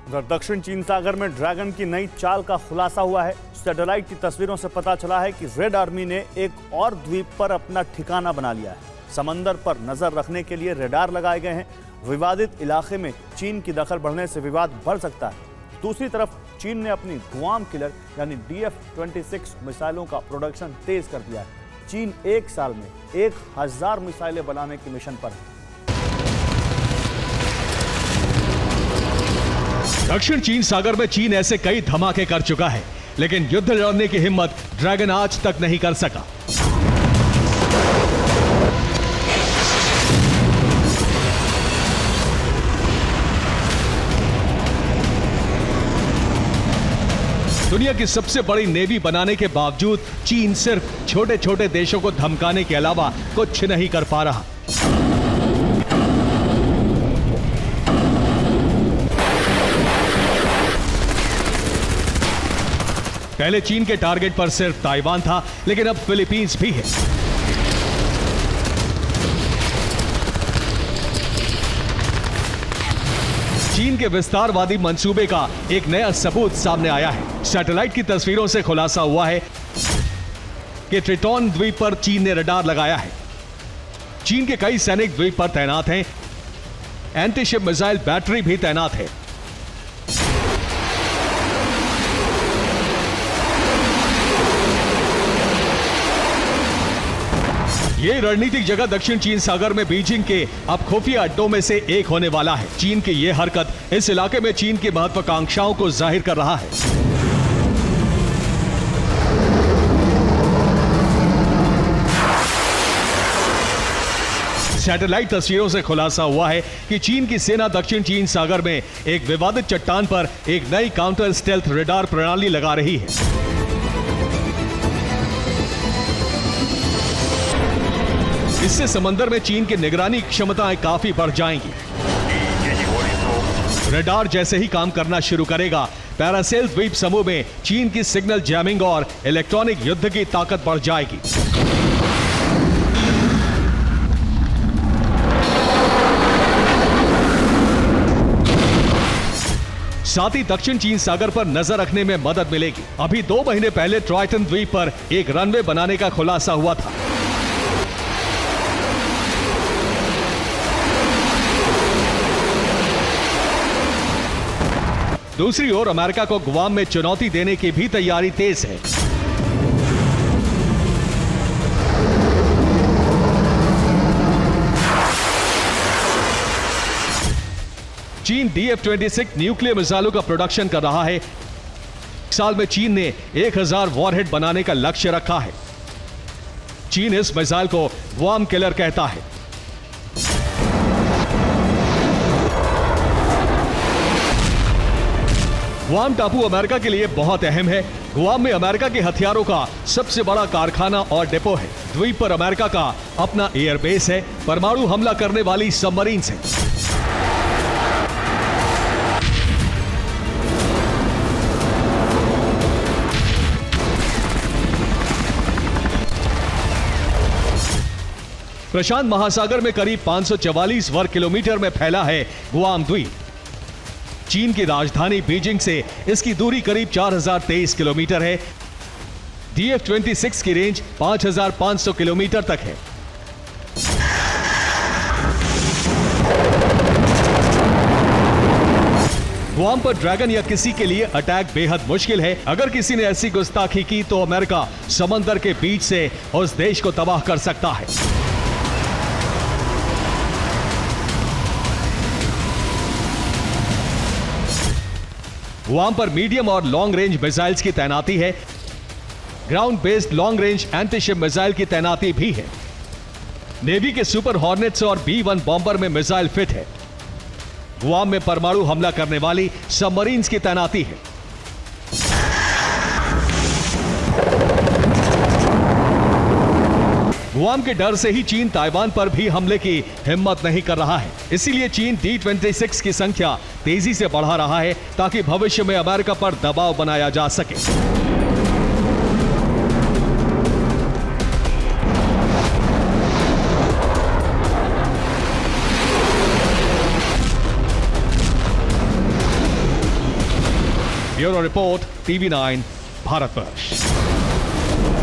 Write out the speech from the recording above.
उधर दक्षिण चीन सागर में ड्रैगन की नई चाल का खुलासा हुआ है। सैटेलाइट की तस्वीरों से पता चला है कि रेड आर्मी ने एक और द्वीप पर अपना ठिकाना बना लिया है। समंदर पर नजर रखने के लिए रेडार लगाए गए हैं। विवादित इलाके में चीन की दखल बढ़ने से विवाद बढ़ सकता है। दूसरी तरफ चीन ने अपनी गुआम किलर यानी DF-26 मिसाइलों का प्रोडक्शन तेज कर दिया है। चीन एक साल में 1000 मिसाइलें बनाने के मिशन पर है। दक्षिण चीन सागर में चीन ऐसे कई धमाके कर चुका है, लेकिन युद्ध लड़ने की हिम्मत ड्रैगन आज तक नहीं कर सका। दुनिया की सबसे बड़ी नेवी बनाने के बावजूद चीन सिर्फ छोटे छोटे देशों को धमकाने के अलावा कुछ नहीं कर पा रहा। पहले चीन के टारगेट पर सिर्फ ताइवान था, लेकिन अब फिलीपींस भी है। चीन के विस्तारवादी मंसूबे का एक नया सबूत सामने आया है। सैटेलाइट की तस्वीरों से खुलासा हुआ है कि ट्रिटोन द्वीप पर चीन ने रडार लगाया है। चीन के कई सैनिक द्वीप पर तैनात हैं। एंटीशिप मिसाइल बैटरी भी तैनात है। ये रणनीतिक जगह दक्षिण चीन सागर में बीजिंग के अब खुफिया अड्डों में से एक होने वाला है। चीन की यह हरकत इस इलाके में चीन की महत्वाकांक्षाओं को जाहिर कर रहा है। सैटेलाइट तस्वीरों से खुलासा हुआ है कि चीन की सेना दक्षिण चीन सागर में एक विवादित चट्टान पर एक नई काउंटर स्टेल्थ रडार प्रणाली लगा रही है। इससे समंदर में चीन की निगरानी क्षमताएं काफी बढ़ जाएंगी। रडार जैसे ही काम करना शुरू करेगा, पैरासेल द्वीप समूह में चीन की सिग्नल जैमिंग और इलेक्ट्रॉनिक युद्ध की ताकत बढ़ जाएगी। साथ ही दक्षिण चीन सागर पर नजर रखने में मदद मिलेगी। अभी 2 महीने पहले ट्राइटन द्वीप पर एक रनवे बनाने का खुलासा हुआ था। दूसरी ओर अमेरिका को गुआम में चुनौती देने की भी तैयारी तेज है। चीन DF-26 न्यूक्लियर मिसाइलों का प्रोडक्शन कर रहा है। साल में चीन ने 1000 वॉरहेड बनाने का लक्ष्य रखा है। चीन इस मिसाइल को गुआम किलर कहता है। गुआम टापू अमेरिका के लिए बहुत अहम है। गुआम में अमेरिका के हथियारों का सबसे बड़ा कारखाना और डिपो है। द्वीप पर अमेरिका का अपना एयरबेस है। परमाणु हमला करने वाली सबमरीन्स हैं। प्रशांत महासागर में करीब 544 वर्ग किलोमीटर में फैला है गुआम द्वीप। चीन की राजधानी बीजिंग से इसकी दूरी करीब 4023 किलोमीटर है। DF-26 की रेंज 5500 किलोमीटर तक है। गुआम पर ड्रैगन या किसी के लिए अटैक बेहद मुश्किल है। अगर किसी ने ऐसी गुस्ताखी की तो अमेरिका समंदर के बीच से उस देश को तबाह कर सकता है। गुआम पर मीडियम और लॉन्ग रेंज मिसाइल्स की तैनाती है। Ground based long range antiship missile की तैनाती भी है। नेवी के सुपर हॉर्नेट्स और B-1 बॉम्बर में मिसाइल फिट है। गुआम में परमाणु हमला करने वाली सबमरीन्स की तैनाती है। गुआम के डर से ही चीन ताइवान पर भी हमले की हिम्मत नहीं कर रहा है। इसीलिए चीन D-26 की संख्या तेजी से बढ़ा रहा है ताकि भविष्य में अमेरिका पर दबाव बनाया जा सके। Bureau report, TV9, Bharatvarsh.